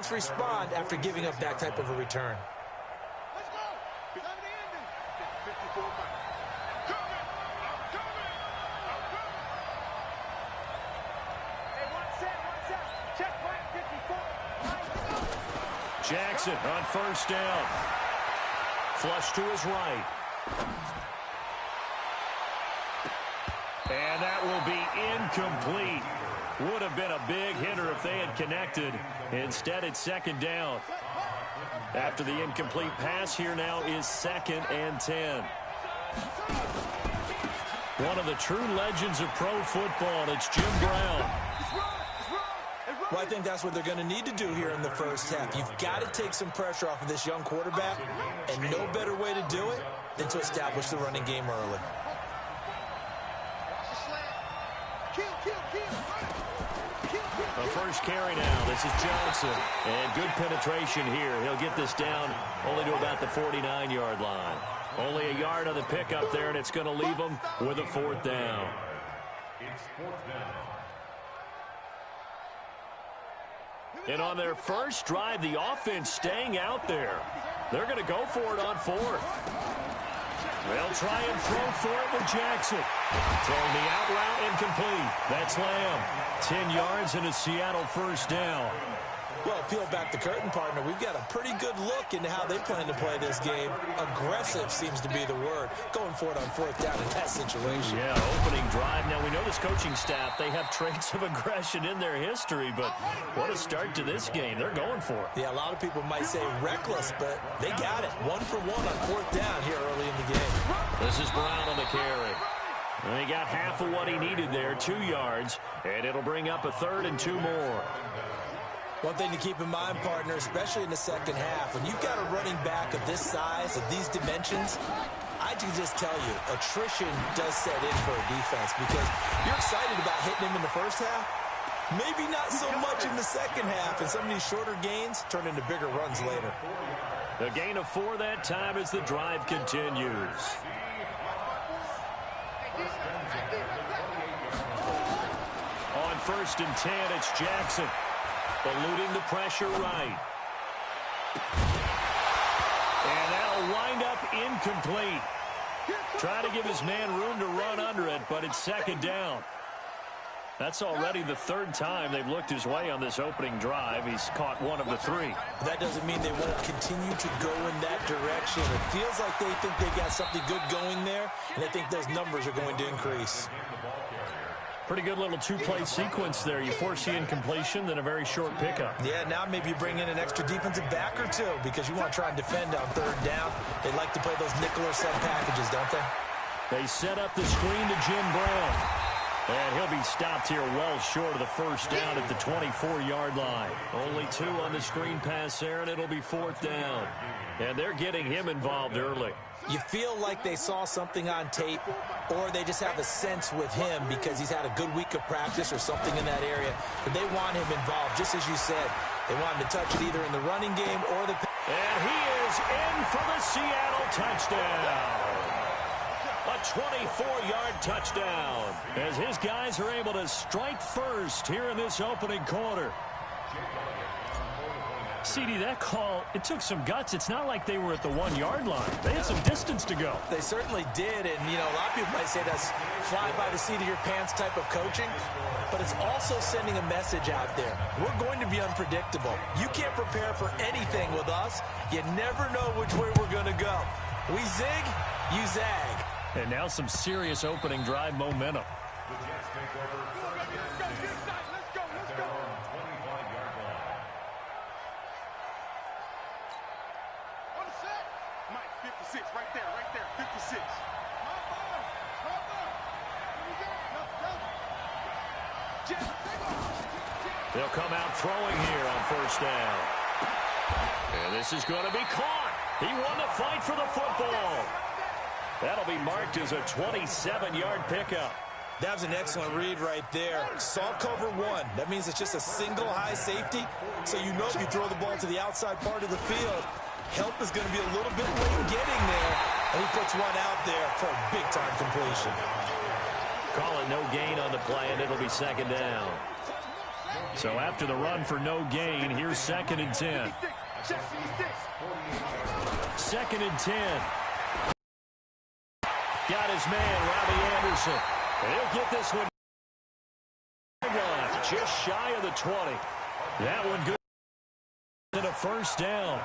defense respond after giving up that type of a return? Let's go. Time to end it. 54 miles. Hey, one set. Check point 54. Jackson on first down. Flush to his right. And that will be incomplete. Would have been a big hitter if they had connected. Instead, it's second down. After the incomplete pass, here now is 2nd and 10. One of the true legends of pro football, it's Jim Brown. Well, I think that's what they're going to need to do here in the first half. You've got to take some pressure off of this young quarterback, and no better way to do it than to establish the running game early. A first carry now. This is Johnson. And good penetration here. He'll get this down only to about the 49-yard line. Only a yard on the pickup there, and it's going to leave them with a 4th down. It's 4th down. And on their first drive, the offense staying out there. They're going to go for it on 4th. They'll try and throw for it with Jackson. Throwing the out route incomplete. That's Lamb. 10 yards and a Seattle first down. Well, peel back the curtain, partner. We've got a pretty good look into how they plan to play this game. Aggressive seems to be the word. Going for it on 4th down in that situation. Yeah, opening drive. Now, we know this coaching staff, they have traits of aggression in their history, but what a start to this game. They're going for it. Yeah, a lot of people might say reckless, but they got it. 1 for 1 on 4th down here early in the game. This is Brown on the carry. And he got half of what he needed there, 2 yards, and it'll bring up a 3rd and 2 more. One thing to keep in mind, partner, especially in the second half, when you've got a running back of this size, of these dimensions, I can just tell you, attrition does set in for a defense because you're excited about hitting him in the first half. Maybe not so much in the second half, and some of these shorter gains turn into bigger runs later. A gain of 4 that time as the drive continues. On 1st and 10, it's Jackson. Eluding the pressure right. And that'll wind up incomplete. Try to give his man room to run under it, but it's 2nd down. That's already the 3rd time they've looked his way on this opening drive. He's caught 1 of the 3. That doesn't mean they won't continue to go in that direction. It feels like they think they got something good going there, and they think those numbers are going to increase. Pretty good little 2-play sequence there. You force the incompletion, then a very short pickup. Yeah, now maybe you bring in an extra defensive back or 2 because you want to try and defend on 3rd down. They like to play those nickel or sub packages, don't they? They set up the screen to Jim Brown. And he'll be stopped here well short of the first down at the 24-yard line. Only 2 on the screen pass there, and it'll be 4th down. And they're getting him involved early. You feel like they saw something on tape, or they just have a sense with him because he's had a good week of practice or something in that area. But they want him involved, just as you said. They want him to touch it either in the running game or the... And he is in for the Seattle touchdown. A 24-yard touchdown as his guys are able to strike first here in this opening quarter. CD, that call, it took some guts. It's not like they were at the 1-yard line. They had some distance to go. They certainly did, and, you know, a lot of people might say that's fly by the seat of your pants type of coaching, but it's also sending a message out there. We're going to be unpredictable. You can't prepare for anything with us. You never know which way we're going to go. We zig, you zag. And now some serious opening drive momentum. They'll come out throwing here on first down. And this is going to be caught. He won the fight for the football. That'll be marked as a 27-yard pickup. That was an excellent read right there. Saw cover 1. That means it's just a single high safety. So you know if you throw the ball to the outside part of the field, help is going to be a little bit late getting there. And he puts one out there for a big-time completion. Call it no gain on the play, and it'll be 2nd down. So after the run for no gain, here's 2nd and 10. 2nd and 10. Got his man, Robbie Anderson. He'll get this one. Just shy of the 20. That one good. And a 1st down.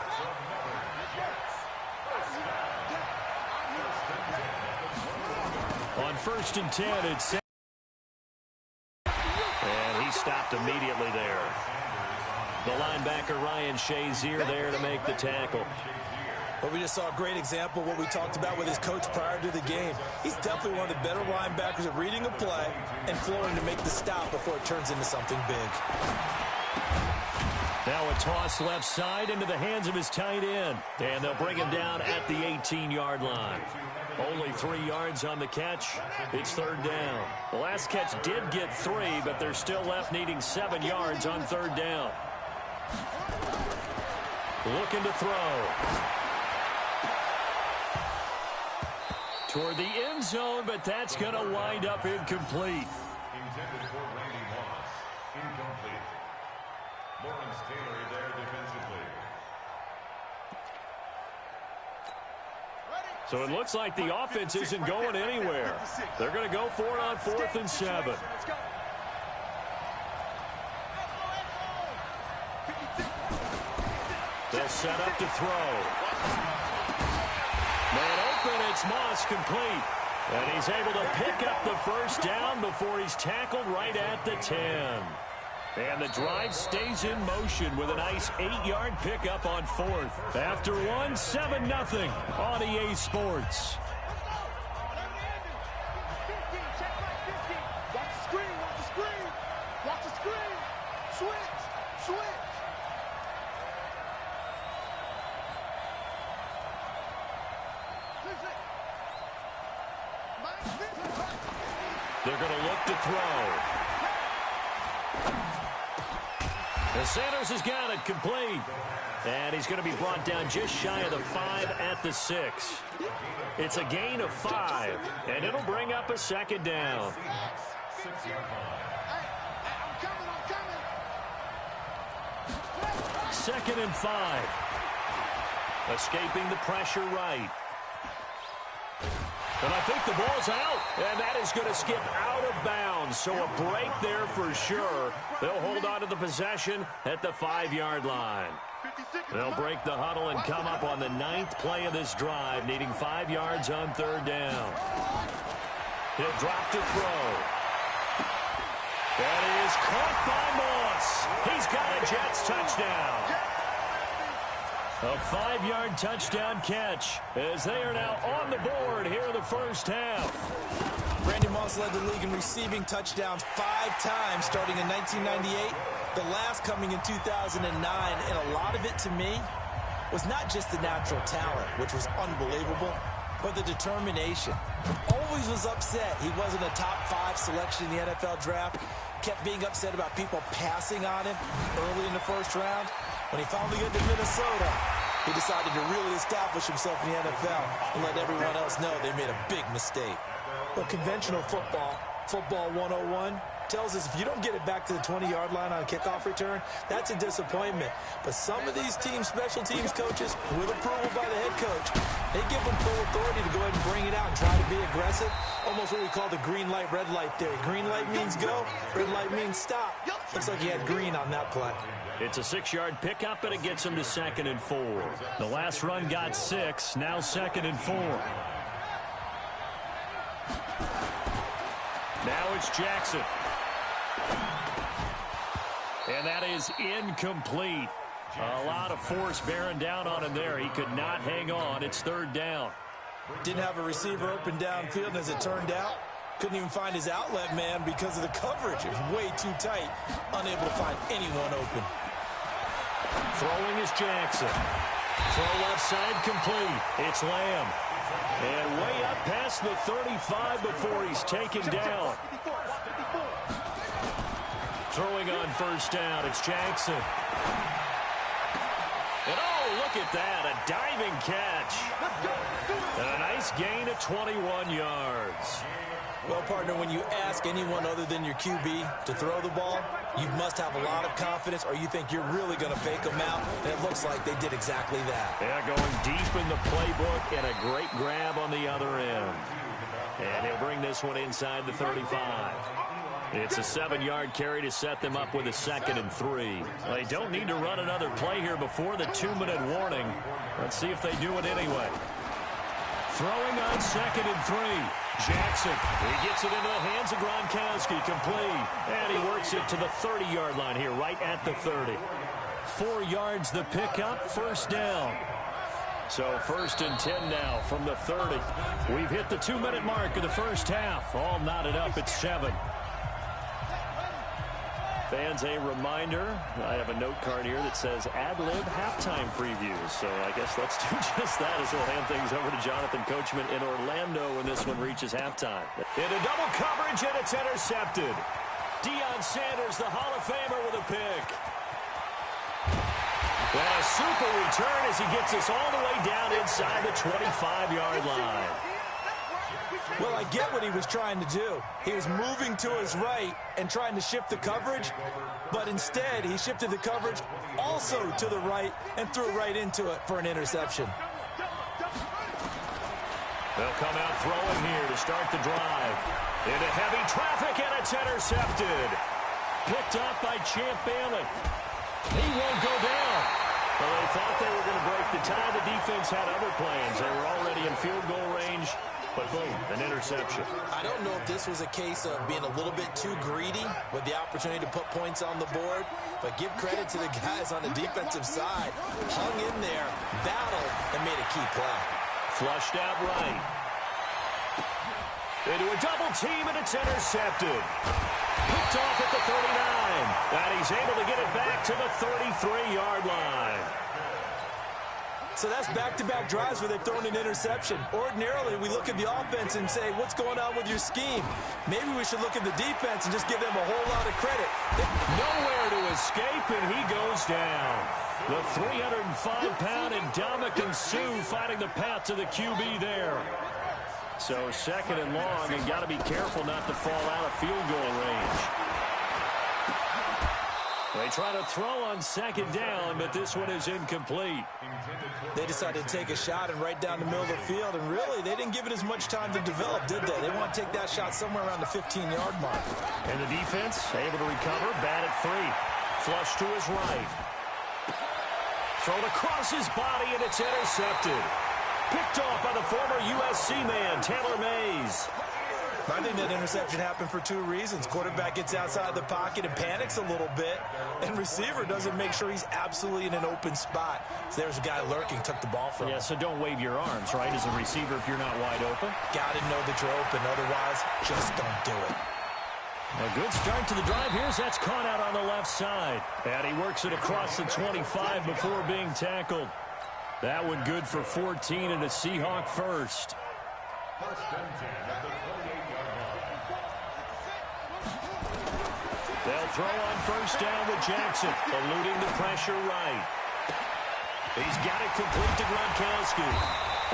On 1st and 10, it's... And he stopped immediately there. The linebacker, Ryan Shazier, there to make the tackle. But we just saw a great example of what we talked about with his coach prior to the game. He's definitely one of the better linebackers at reading a play and flowing to make the stop before it turns into something big. Now a toss left side into the hands of his tight end. And they'll bring him down at the 18-yard line. Only 3 yards on the catch. It's 3rd down. The last catch did get 3, but they're still left needing 7 yards on 3rd down. Looking to throw. Toward the end zone, but that's going to wind up incomplete. Intended for Randy Moss. Incomplete. Lawrence Taylor there defensively. So it looks like the offense isn't going anywhere. They're going to go for it on 4th and 7. They'll set up to throw. Man open, it's Moss, complete. And he's able to pick up the 1st down before he's tackled right at the 10. And the drive stays in motion with a nice 8-yard pickup on 4th. After one, 7-0 on EA Sports. They're going to look to throw. And Sanders has got it complete. And he's going to be brought down just shy of the 5 at the 6. It's a gain of 5, and it'll bring up a 2nd down. 2nd and 5. Escaping the pressure right. And I think the ball's out, and that is going to skip out of bounds. So a break there for sure. They'll hold on to the possession at the 5-yard line. They'll break the huddle and come up on the 9th play of this drive, needing 5 yards on 3rd down. He'll drop to throw. That is caught by Moss. He's got a Jets touchdown. A 5-yard touchdown catch as they are now on the board here in the 1st half. Randy Moss led the league in receiving touchdowns 5 times starting in 1998, the last coming in 2009, and a lot of it to me was not just the natural talent, which was unbelievable, but the determination. Always was upset he wasn't a top 5 selection in the NFL draft, kept being upset about people passing on him early in the 1st round. When he finally got to Minnesota, he decided to really establish himself in the NFL and let everyone else know they made a big mistake. But conventional football 101, tells us if you don't get it back to the 20-yard line on a kickoff return, that's a disappointment. But some of these special teams coaches, with approval by the head coach, they give them full authority to go ahead and bring it out and try to be aggressive. Almost what we call the green light, red light theory. Green light means go, red light means stop. Looks like he had green on that play. It's a 6-yard pickup, and it gets him to 2nd and 4. The last run got 6, now 2nd and 4. Now it's Jackson. And that is incomplete. A lot of force bearing down on him there. He could not hang on. It's 3rd down. Didn't have a receiver open downfield, and as it turned out, couldn't even find his outlet man because of the coverage. It was way too tight, unable to find anyone open. Throwing is Jackson. Throw left side complete. It's Lamb. And way up past the 35 before he's taken down. Throwing on 1st down, it's Jackson. And oh, look at that, a diving catch. And a nice gain of 21 yards. Well, partner, when you ask anyone other than your QB to throw the ball, you must have a lot of confidence, or you think you're really going to fake them out, and it looks like they did exactly that. Yeah, going deep in the playbook, and a great grab on the other end. And he'll bring this one inside the 35. It's a 7-yard carry to set them up with a 2nd and 3. They don't need to run another play here before the 2-minute warning. Let's see if they do it anyway. Throwing on 2nd and 3. Jackson, he gets it into the hands of Gronkowski, complete. And he works it to the 30-yard line here, right at the 30. 4 yards the pickup, first down. So 1st and 10 now from the 30. We've hit the 2-minute mark of the first half. All knotted up at 7. Fans, a reminder, I have a note card here that says ad-lib halftime previews. So I guess let's do just that as we'll hand things over to Jonathan Coachman in Orlando when this one reaches halftime. Into double coverage, and it's intercepted. Deion Sanders, the Hall of Famer, with a pick. And a super return as he gets us all the way down inside the 25-yard line. Well, I get what he was trying to do. He was moving to his right and trying to shift the coverage, but instead he shifted the coverage also to the right and threw right into it for an interception. They'll come out throwing here to start the drive. Into heavy traffic, and it's intercepted. Picked up by Champ Bailey. He won't go down. Well, they thought they were going to break the tie. The defense had other plans. They were already in field goal range. But boom, an interception. I don't know if this was a case of being a little bit too greedy with the opportunity to put points on the board, but give credit to the guys on the defensive side. Hung in there, battled, and made a key play. Flushed out right. Into a double team, and it's intercepted. Picked off at the 39. And he's able to get it back to the 33-yard line. So that's back-to-back drives where they've thrown an interception. Ordinarily, we look at the offense and say, what's going on with your scheme? Maybe we should look at the defense and just give them a whole lot of credit. Nowhere to escape, and he goes down. The 305-pound Ndamukong Suh finding the path to the QB there. So 2nd and long, and got to be careful not to fall out of field goal range. They try to throw on 2nd down, but this one is incomplete. They decided to take a shot and right down the middle of the field, and really, they didn't give it as much time to develop, did they? They want to take that shot somewhere around the 15-yard mark. And the defense able to recover, bat at 3. Flush to his right. Thrown across his body, and it's intercepted. Picked off by the former USC man, Taylor Mays. I think that interception happened for 2 reasons. Quarterback gets outside the pocket and panics a little bit, and receiver doesn't make sure he's absolutely in an open spot. So there's a guy lurking, took the ball from him. Yeah, so don't wave your arms, right, as a receiver if you're not wide open. Got to know that you're open. Otherwise, just don't do it. A good start to the drive here as that's caught out on the left side. And he works it across the 25 before being tackled. That one good for 14 and a Seahawk first. 1st and 10 at the 28-yard line. They'll throw on 1st down with Jackson, eluding the pressure right. He's got it complete to Gronkowski.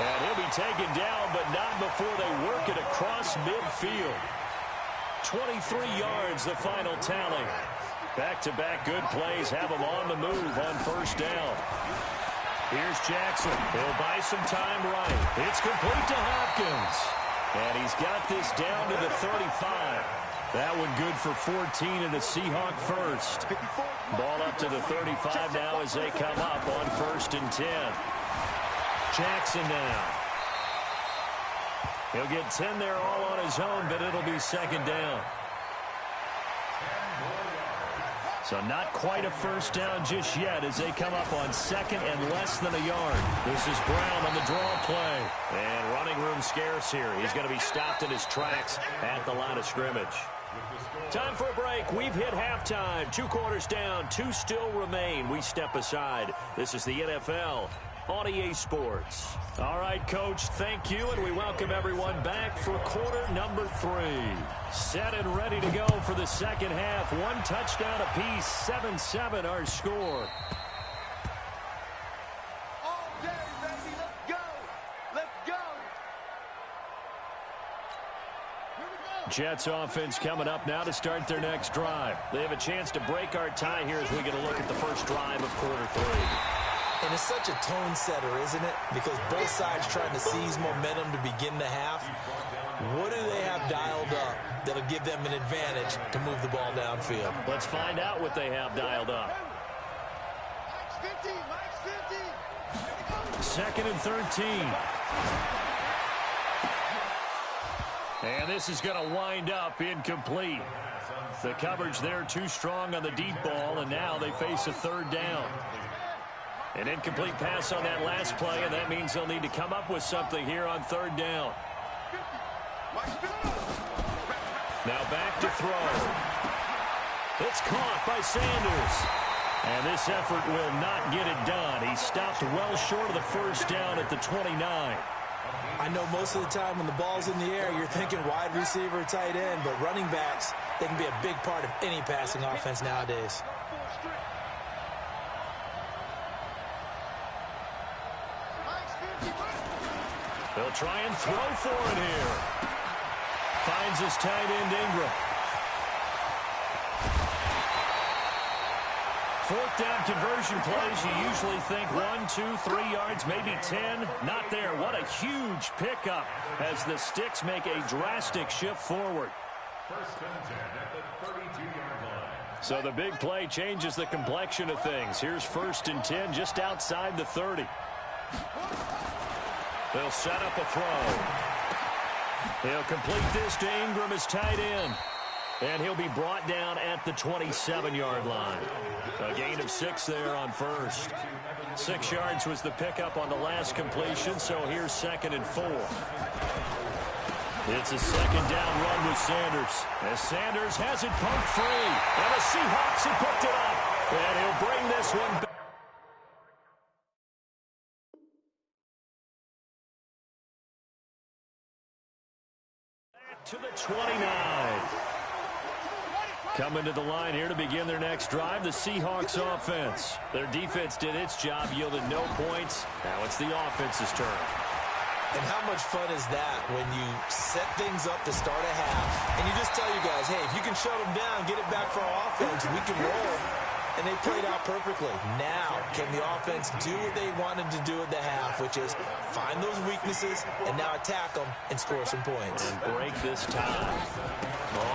And he'll be taken down, but not before they work it across midfield. 23 yards, the final tally. Back-to-back good plays have him on the move on 1st down. Here's Jackson. He'll buy some time right. It's complete to Hopkins. And he's got this down to the 35. That one good for 14 and a Seahawk first. Ball up to the 35 now as they come up on 1st and 10. Jackson now. He'll get 10 there all on his own, but it'll be 2nd down. So not quite a 1st down just yet as they come up on 2nd and less than a yard. This is Brown on the draw play. And running room scarce here. He's going to be stopped in his tracks at the line of scrimmage. Time for a break. We've hit halftime. 2 quarters down. 2 still remain. We step aside. This is the NFL on EA Sports. All right, Coach, thank you, and we welcome everyone back for quarter number 3. Set and ready to go for the 2nd half. 1 touchdown apiece, 7-7 our score. Jets offense coming up now to start their next drive. They have a chance to break our tie here as we get a look at the first drive of quarter 3. And it's such a tone setter, isn't it? Because both sides trying to seize momentum to begin the half. What do they have dialed up that'll give them an advantage to move the ball downfield? Let's find out what they have dialed up. Second and 13. And this is going to wind up incomplete. The coverage there too strong on the deep ball, and now they face a third down. An incomplete pass on that last play, and that means they'll need to come up with something here on third down. Now back to throw. It's caught by Sanders. And this effort will not get it done. He stopped well short of the first down at the 29. I know most of the time when the ball's in the air, you're thinking wide receiver, tight end, but running backs, they can be a big part of any passing offense nowadays. They'll try and throw for it here. Finds his tight end, Ingram. Fourth down conversion plays, you usually think 1, 2, 3 yards, maybe 10. Not there. What a huge pickup as the Sticks make a drastic shift forward. First and 10 at the 32-yard line. So the big play changes the complexion of things. Here's first and 10 just outside the 30. They'll set up a throw. He'll complete this to Ingram as tight end. And he'll be brought down at the 27-yard line. A gain of 6 there on first. 6 yards was the pickup on the last completion, so here's second and 4. It's a second down run with Sanders. As Sanders has it pumped free. And the Seahawks have picked it up. And he'll bring this one back. To the 29. Coming to the line here to begin their next drive, the Seahawks offense. Their defense did its job, yielded no points. Now it's the offense's turn. And how much fun is that when you set things up to start a half, and you just tell you guys, hey, if you can shut them down, get it back for our offense, we can roll. And they played out perfectly. Now, can the offense do what they wanted to do at the half, which is find those weaknesses and now attack them and score some points. And break this tie.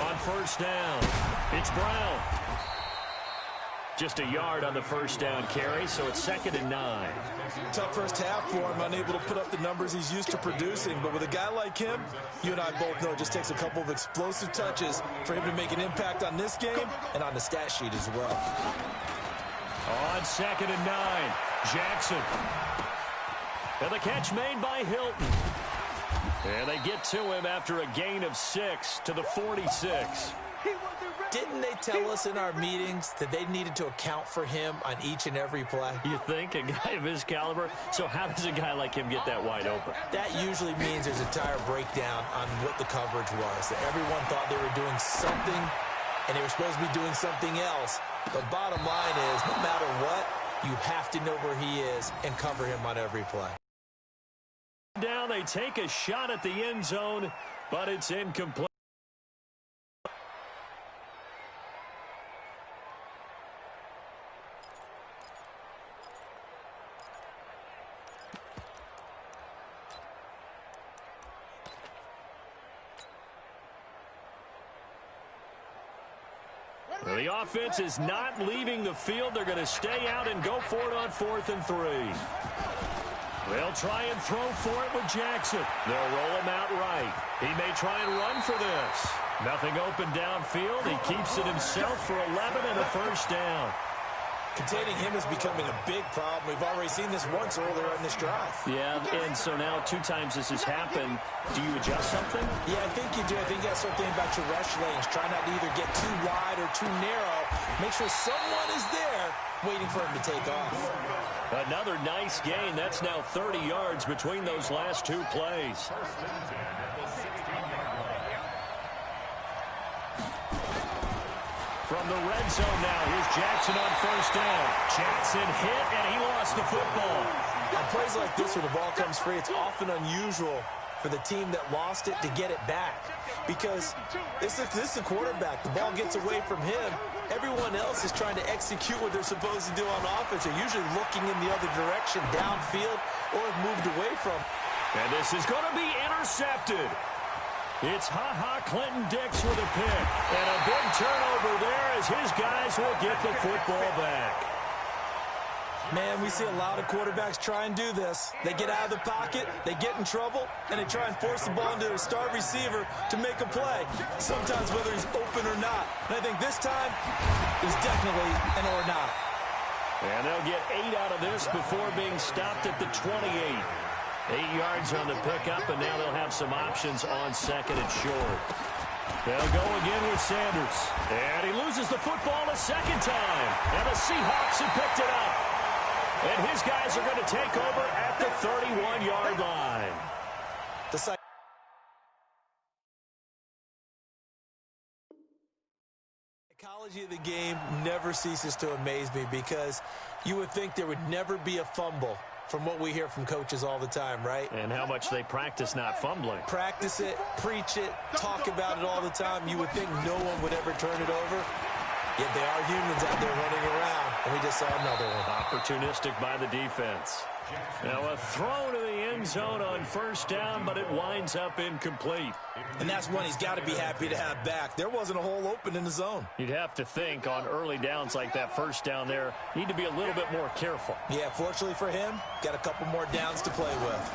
On first down, it's Brown. Just a yard on the first down carry, so it's second and 9. Tough first half for him, unable to put up the numbers he's used to producing. But with a guy like him, you and I both know it just takes a couple of explosive touches for him to make an impact on this game and on the stat sheet as well. On second and 9, Jackson. And the catch made by Hilton. And they get to him after a gain of 6 to the 46. Didn't they tell us in our meetings that they needed to account for him on each and every play? You think? A guy of his caliber? So how does a guy like him get that wide open? That usually means there's a tire breakdown on what the coverage was. That everyone thought they were doing something, and they were supposed to be doing something else. The bottom line is, no matter what, you have to know where he is and cover him on every play. Down, they take a shot at the end zone, but it's incomplete. Well, the offense is not leaving the field. They're going to stay out and go for it on 4th and 3. They'll try and throw for it with Jackson. They'll roll him out right. He may try and run for this. Nothing open downfield. He keeps it himself for 11 and a first down. Containing him is becoming a big problem. We've already seen this once earlier in this drive. Yeah, and so now 2 times this has happened. Do you adjust something? Yeah, I think you do. I think you got to start thinking about your rush lanes. Try not to either get too wide or too narrow. Make sure someone is there waiting for him to take off. Another nice gain. That's now 30 yards between those last 2 plays. From the red zone now, here's Jackson on first down. Jackson hit, and he lost the football. On plays like this where the ball comes free, it's often unusual for the team that lost it to get it back. Because this is a quarterback. The ball gets away from him. Everyone else is trying to execute what they're supposed to do on offense. They're usually looking in the other direction, downfield, or have moved away from. And this is going to be intercepted. It's Ha-Ha Clinton-Dix with a pick. And a big turnover there as his guys will get the football back. Man, we see a lot of quarterbacks try and do this. They get out of the pocket, they get in trouble, and they try and force the ball into their star receiver to make a play, sometimes whether he's open or not. And I think this time is definitely an or not. And they'll get 8 out of this before being stopped at the 28. 8 yards on the pickup, and now they'll have some options on second and short. They'll go again with Sanders. And he loses the football a second time. And the Seahawks have picked it up. And his guys are going to take over at the 31-yard line. The psychology of the game never ceases to amaze me, because you would think there would never be a fumble from what we hear from coaches all the time, right? And how much they practice not fumbling. Practice it, preach it, talk about it all the time. You would think no one would ever turn it over. Yet they are humans out there running around, and we just saw another one. Opportunistic by the defense. Now a throw to the end zone on first down, but it winds up incomplete. And that's one he's got to be happy to have back. There wasn't a hole open in the zone. You'd have to think on early downs like that first down there, need to be a little bit more careful. Yeah, fortunately for him, got a couple more downs to play with.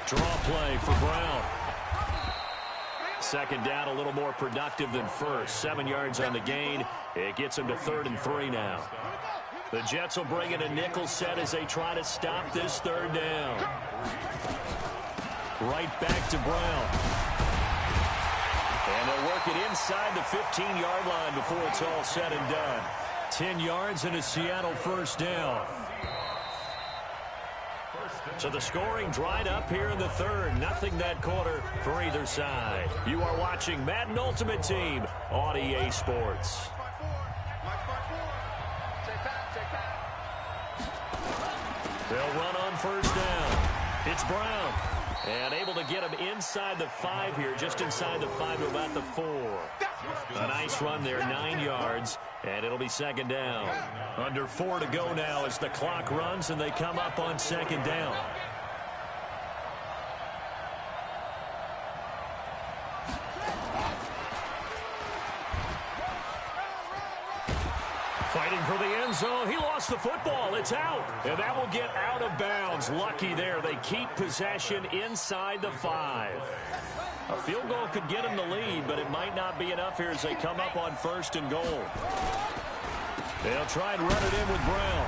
Draw play for Brown. Second down, a little more productive than first. 7 yards on the gain. It gets him to 3rd and 3 now. The Jets will bring in a nickel set as they try to stop this third down. Right back to Brown. And they'll work it inside the 15-yard line before it's all said and done. 10 yards and a Seattle first down. So the scoring dried up here in the third. Nothing that quarter for either side. You are watching Madden Ultimate Team on EA Sports. They'll run on first down. It's Brown. And able to get him inside the 5 here, just inside the 5 to about the 4. A nice run there, 9 yards, and it'll be second down. Under 4 to go now as the clock runs and they come up on second down. Fighting for the end zone. He lost the football. It's out. And that will get out of bounds. Lucky there. They keep possession inside the 5. A field goal could get him the lead, but it might not be enough here as they come up on first and goal. They'll try and run it in with Brown.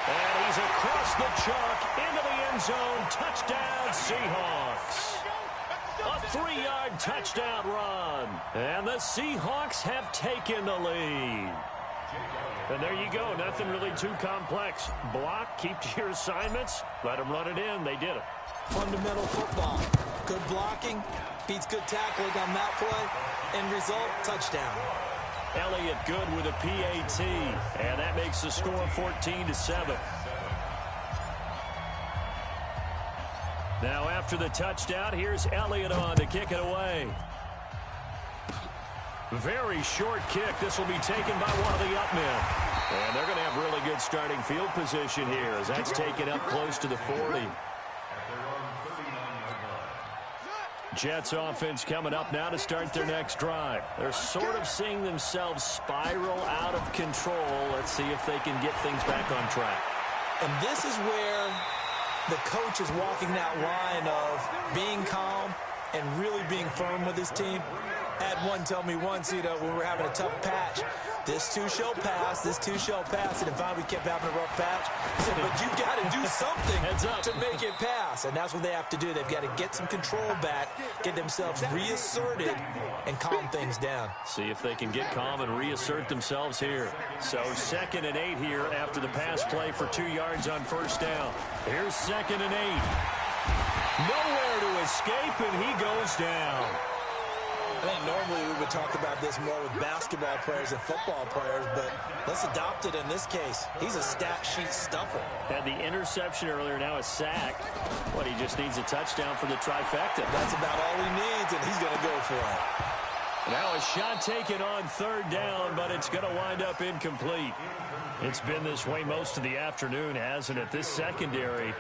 And he's across the chalk into the end zone. Touchdown, Seahawks. A 3-yard touchdown run. And the Seahawks have taken the lead. And there you go. Nothing really too complex. Block, keep to your assignments, let them run it in. They did it. Fundamental football. Good blocking, beats good tackling on that play. End result, touchdown. Elliott good with a PAT. And that makes the score 14-7. Now after the touchdown, here's Elliott on to kick it away. Very short kick. This will be taken by one of the up men. And they're going to have really good starting field position here as that's taken up close to the 40. Jets offense coming up now to start their next drive. They're sort of seeing themselves spiral out of control. Let's see if they can get things back on track. And this is where the coach is walking that line of being calm and really being firm with his team. I had one tell me once, when we were having a tough patch, this too shall pass, this too shall pass. And if we kept having a rough patch, he said, but you got to do something to make it pass. And that's what they have to do. They've got to get some control back, get themselves reasserted, and calm things down. See if they can get calm and reassert themselves here. So 2nd and 8 here after the pass play for 2 yards on first down. Here's 2nd and 8. Nowhere to escape, and he goes down. I think normally we would talk about this more with basketball players and football players, but let's adopt it in this case. He's a stat sheet stuffer. Had the interception earlier, now a sack. What, he just needs a touchdown for the trifecta. That's about all he needs, and he's going to go for it. Now a shot taken on third down, but it's going to wind up incomplete. It's been this way most of the afternoon, hasn't it? This secondary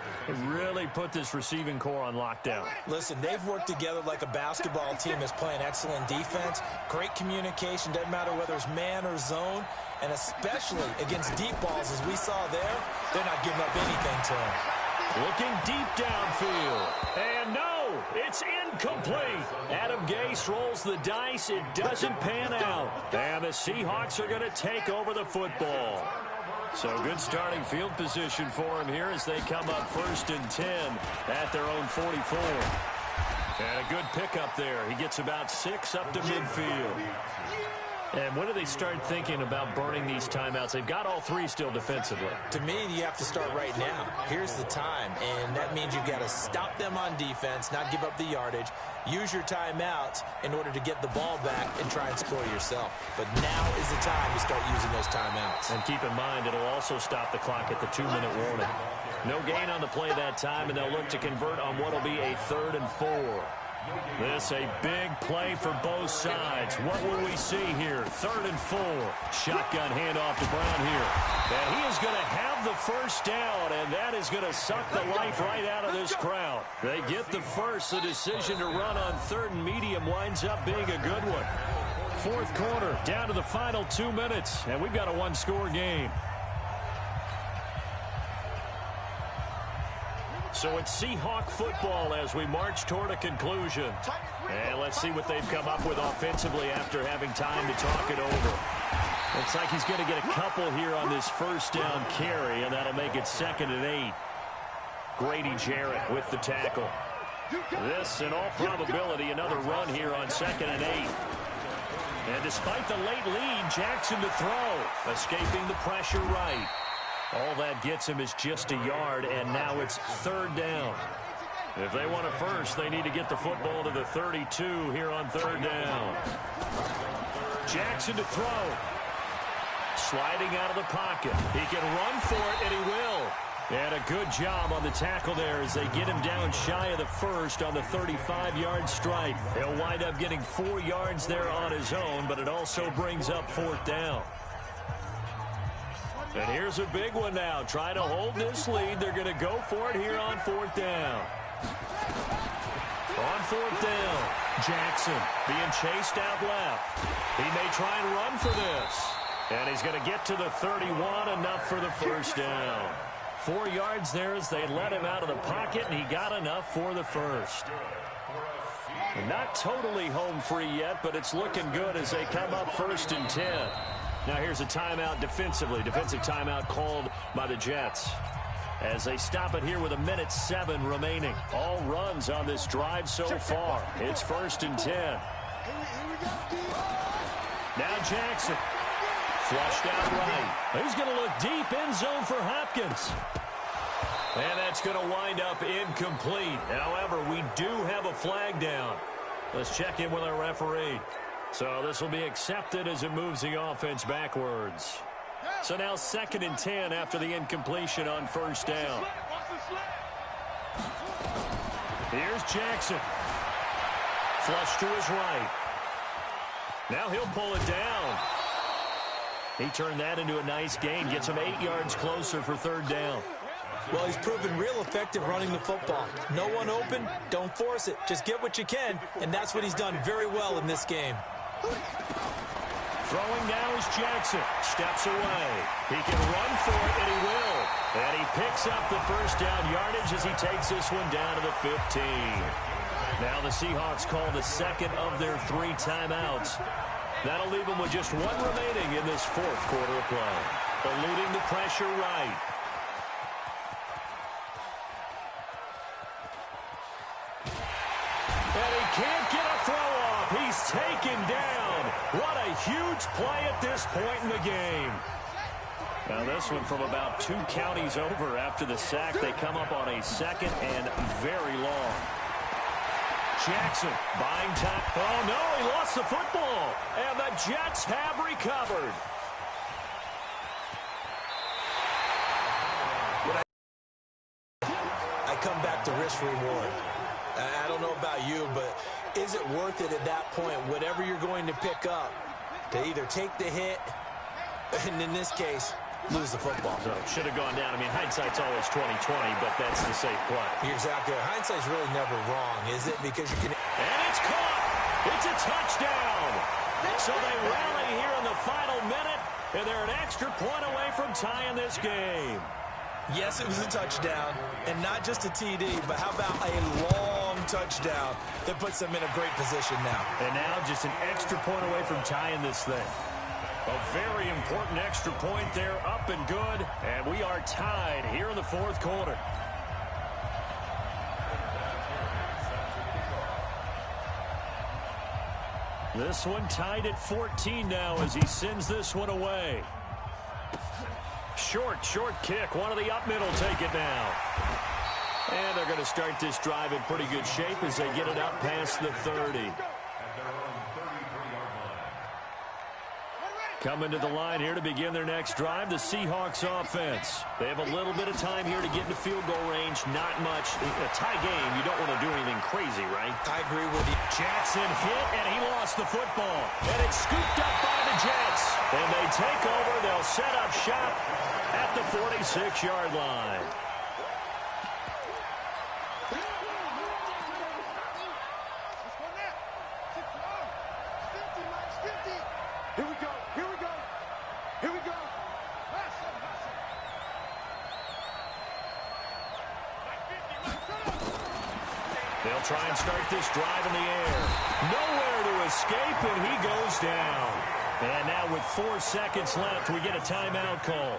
really put this receiving core on lockdown. Listen, they've worked together like a basketball team that's playing excellent defense. Great communication, doesn't matter whether it's man or zone. And especially against deep balls, as we saw there, they're not giving up anything to him. Looking deep downfield. And no, it's incomplete. Adam Gase rolls the dice. It doesn't pan out. And the Seahawks are going to take over the football. So good starting field position for him here as they come up 1st and 10 at their own 44. And a good pickup there. He gets about 6 up to midfield. And when do they start thinking about burning these timeouts? They've got all 3 still defensively. To me, you have to start right now. Here's the time, and that means you've got to stop them on defense, not give up the yardage, use your timeouts in order to get the ball back and try and score yourself. But now is the time to start using those timeouts. And keep in mind, it'll also stop the clock at the 2-minute warning. No gain on the play that time, and they'll look to convert on what will be a 3rd and 4. This a big play for both sides. What will we see here? 3rd and 4. Shotgun handoff to Brown here. And he is going to have the first down, and that is going to suck the life right out of this crowd. They get the first. The decision to run on 3rd and medium winds up being a good one. 4th quarter, down to the final 2 minutes, and we've got a 1-score game. So it's Seahawk football as we march toward a conclusion. And let's see what they've come up with offensively after having time to talk it over. Looks like he's going to get a couple here on this 1st down carry, and that'll make it 2nd and 8. Grady Jarrett with the tackle. This, in all probability, another run here on 2nd and 8. And despite the late lead, Jackson to throw, escaping the pressure right. All that gets him is just a yard, and now it's 3rd down. If they want a first, they need to get the football to the 32 here on 3rd down. Jackson to throw. Sliding out of the pocket. He can run for it, and he will. And a good job on the tackle there as they get him down shy of the first on the 35-yard strike. He'll wind up getting 4 yards there on his own, but it also brings up 4th down. And here's a big one now. Trying to hold this lead. They're going to go for it here on 4th down. On 4th down, Jackson being chased out left. He may try and run for this. And he's going to get to the 31, enough for the first down. 4 yards there as they let him out of the pocket, and he got enough for the first. Not totally home free yet, but it's looking good as they come up 1st and 10. Now here's a timeout defensively. Defensive timeout called by the Jets. As they stop it here with 1:07 remaining. All runs on this drive so far. It's 1st and 10. Now Jackson. Flushed out right. He's going to look deep end zone for Hopkins. And that's going to wind up incomplete. However, we do have a flag down. Let's check in with our referee. So this will be accepted as it moves the offense backwards. So now 2nd and 10 after the incompletion on 1st down. Here's Jackson. Flush to his right. Now he'll pull it down. He turned that into a nice gain. Gets him 8 yards closer for 3rd down. Well, he's proven real effective running the football. No one open, don't force it. Just get what you can, and that's what he's done very well in this game. Throwing now is Jackson. Steps away. He can run for it, and he will. And he picks up the first down yardage as he takes this one down to the 15. Now the Seahawks call the 2nd of their 3 timeouts. That'll leave them with just 1 remaining in this 4th quarter of play. Eluding the pressure right. And he can't get a throw off. He's taken down. What a huge play at this point in the game. Now this one from about 2 counties over after the sack. They come up on a 2nd and very long. Jackson buying time. Oh, no, he lost the football. And the Jets have recovered. I come back to risk reward. I don't know about you, but is it worth it at that point, whatever you're going to pick up, to either take the hit, and in this case, lose the football? So should have gone down. I mean, hindsight's always 20/20, but that's the safe play. You're exactly right. Hindsight's really never wrong, is it? Because you can... And it's caught. It's a touchdown. So they rally here in the final minute, and they're an extra point away from tying this game. Yes, it was a touchdown, and not just a TD, but how about a long touchdown that puts them in a great position now. And now just an extra point away from tying this thing. A very important extra point there, up and good, and we are tied here in the fourth quarter. This one tied at 14 now as he sends this one away. Short kick. One of the up middle take it now. And they're going to start this drive in pretty good shape as they get it up past the 30. Coming to the line here to begin their next drive, the Seahawks offense. They have a little bit of time here to get into field goal range. Not much. In a tie game, you don't want to do anything crazy, right? I agree with you. Jackson hit, and he lost the football. And it's scooped up by the Jets. And they take over. They'll set up shop at the 46-yard line. They'll try and start this drive in the air. Nowhere to escape, and he goes down. And now with 4 seconds left, we get a timeout call.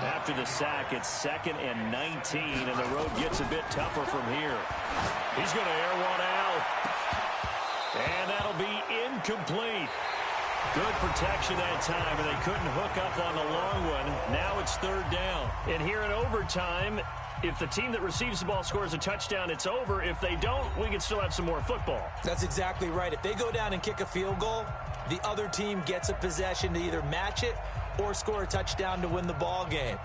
After the sack, it's 2nd and 19, and the road gets a bit tougher from here. He's going to air one out. And that'll be incomplete. Good protection that time, and they couldn't hook up on the long one. Now it's 3rd down. And here in overtime, if the team that receives the ball scores a touchdown, it's over. If they don't, we can still have some more football. That's exactly right. If they go down and kick a field goal, the other team gets a possession to either match it or score a touchdown to win the ball game.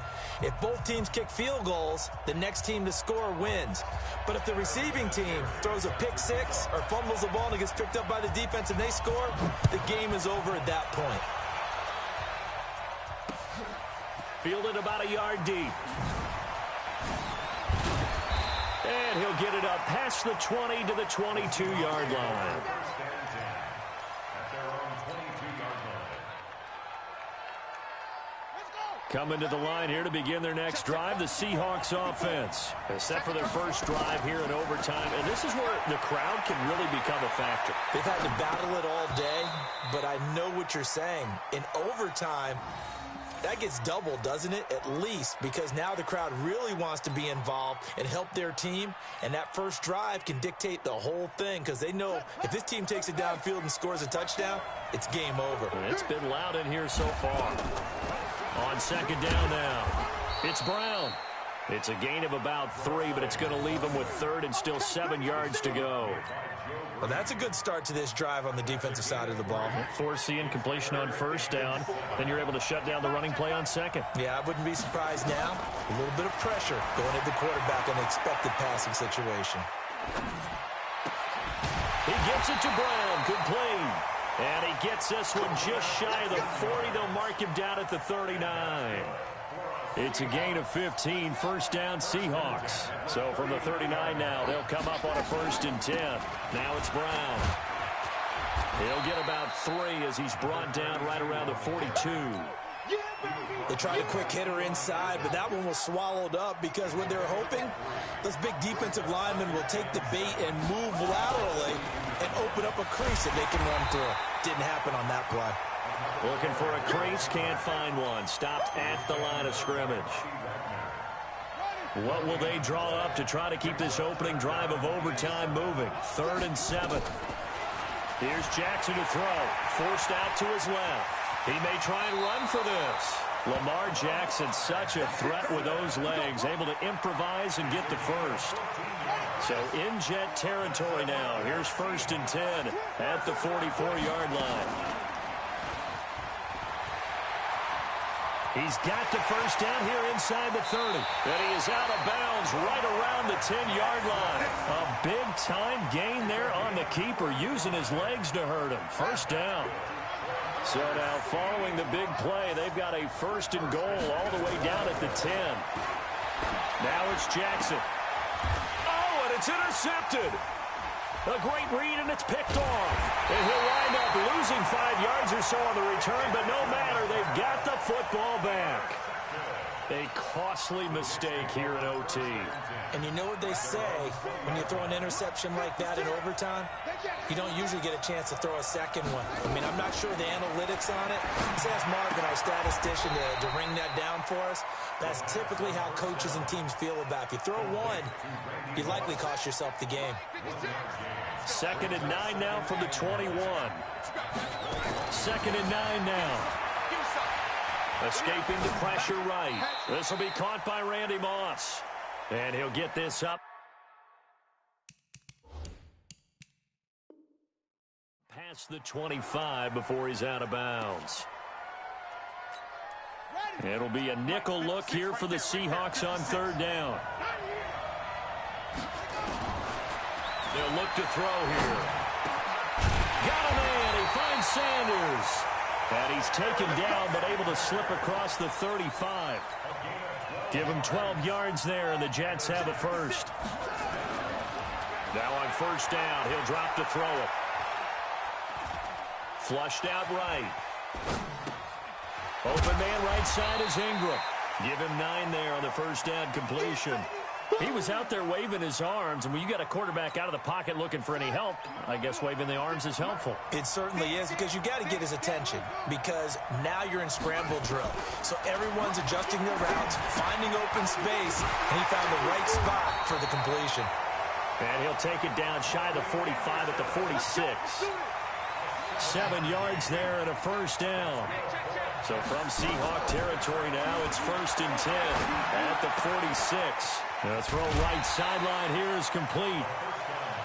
If both teams kick field goals, the next team to score wins. But if the receiving team throws a pick six or fumbles the ball and it gets picked up by the defense and they score, the game is over at that point. Fielded about a yard deep. And he'll get it up past the 20 to the 22-yard line. Coming to the line here to begin their next drive, the Seahawks offense. They're set for their first drive here in overtime, and this is where the crowd can really become a factor. They've had to battle it all day, but I know what you're saying. In overtime, that gets doubled, doesn't it? At least, because now the crowd really wants to be involved and help their team, and that first drive can dictate the whole thing because they know if this team takes it downfield and scores a touchdown, it's game over. It's been loud in here so far. On 2nd down now, it's Brown. It's a gain of about 3, but it's going to leave him with 3rd and still 7 yards to go. Well, that's a good start to this drive on the defensive side of the ball. Force the incompletion on 1st down. Then you're able to shut down the running play on 2nd. Yeah, I wouldn't be surprised now. A little bit of pressure going at the quarterback in an expected passing situation. He gets it to Brown. Good play. And he gets this one just shy of the 40. They'll mark him down at the 39. It's a gain of 15, 1st down Seahawks. So from the 39 now, they'll come up on a 1st and 10. Now it's Brown. He'll get about 3 as he's brought down right around the 42. They tried a quick hitter inside, but that one was swallowed up because what they're hoping, those big defensive linemen will take the bait and move laterally and open up a crease that they can run through. Didn't happen on that play. Looking for a crease, can't find one. Stopped at the line of scrimmage. What will they draw up to try to keep this opening drive of overtime moving? 3rd and 7. Here's Jackson to throw. Forced out to his left. He may try and run for this. Lamar Jackson, such a threat with those legs, able to improvise and get the first. So in Jet territory now. Here's 1st and 10 at the 44-yard line. He's got the first down here inside the 30. And he is out of bounds right around the 10-yard line. A big-time gain there on the keeper, using his legs to hurt him. First down. So now following the big play, they've got a 1st and goal all the way down at the 10. Now it's Jackson. Oh, and it's intercepted. A great read, and it's picked off. And he'll wind up losing 5 yards or so on the return, but no matter, they've got the football back. A costly mistake here in OT. And you know what they say, when you throw an interception like that in overtime, you don't usually get a chance to throw a second one. I mean, I'm not sure the analytics on it. Let's ask Marvin, our statistician, to ring that down for us. That's typically how coaches and teams feel about it. If you throw one, you likely cost yourself the game. 2nd and 9 now from the 21. 2nd and 9 now. Escaping the pressure right. This will be caught by Randy Moss. And he'll get this up. Past the 25 before he's out of bounds. It'll be a nickel look here for the Seahawks on 3rd down. They'll look to throw here. Got a man. He finds Sanders. And he's taken down, but able to slip across the 35. Give him 12 yards there, and the Jets have a first. Now on 1st down, he'll drop to throw it. Flushed out right. Open man right side is Ingram. Give him 9 there on the 1st down completion. He was out there waving his arms, and when you got a quarterback out of the pocket looking for any help, I guess waving the arms is helpful. It certainly is, because you got to get his attention, because now you're in scramble drill. So everyone's adjusting their routes, finding open space, and he found the right spot for the completion. And he'll take it down shy of the 45 at the 46. 7 yards there and a 1st down. So from Seahawk territory now, it's 1st and 10 at the 46. The throw right sideline here is complete.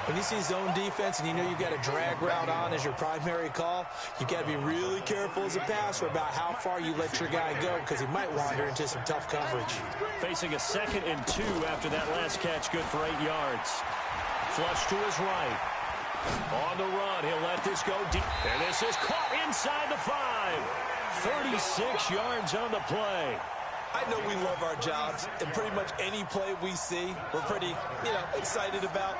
When you see zone defense and you know you've got a drag route on as your primary call, you've got to be really careful as a passer about how far you let your guy go, because he might wander into some tough coverage. Facing a 2nd and 2 after that last catch, good for 8 yards. Flush to his right. On the run, he'll let this go deep. And this is caught inside the 5. 36 yards on the play. I know we love our jobs, and pretty much any play we see, we're pretty, excited about.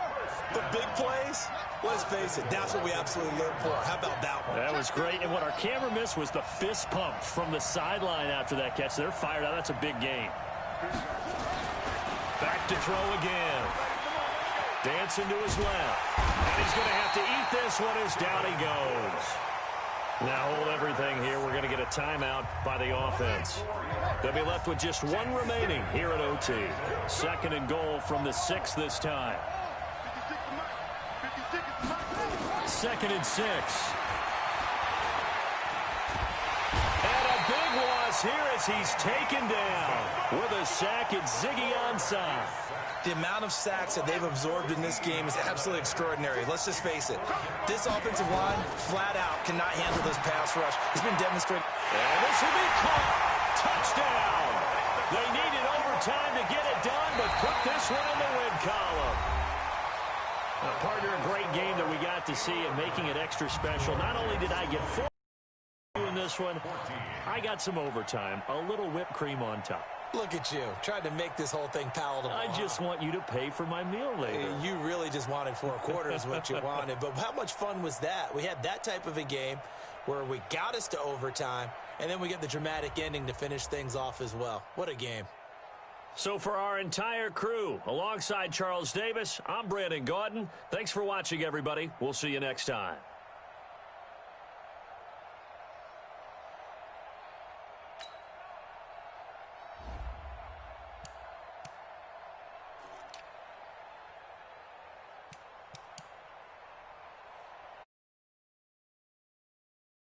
But big plays, let's face it, that's what we absolutely live for. How about that one? That was great, and what our camera missed was the fist pump from the sideline after that catch. They're fired out. That's a big gain. Back to throw again. Dancing to his left. And he's going to have to eat this one as down he goes. Now hold everything here. We're going to get a timeout by the offense. They'll be left with just 1 remaining here at OT. 2nd and goal from the 6 this time. 2nd and 6. And a big loss here as he's taken down with a sack at Ziggy Ansah. The amount of sacks that they've absorbed in this game is absolutely extraordinary. Let's just face it. This offensive line, flat out, cannot handle this pass rush. It's been demonstrated. And this will be caught. Touchdown. They needed overtime to get it done, but put this one in the win column. Partner, a great game that we got to see, and making it extra special. Not only did I get 4 in this one, I got some overtime. A little whipped cream on top. Look at you, trying to make this whole thing palatable. I just want you to pay for my meal later. You really just wanted 4 quarters what you wanted. But how much fun was that? We had that type of a game where we got us to overtime, and then we get the dramatic ending to finish things off as well. What a game. So for our entire crew, alongside Charles Davis, I'm Brandon Gaudin. Thanks for watching, everybody. We'll see you next time.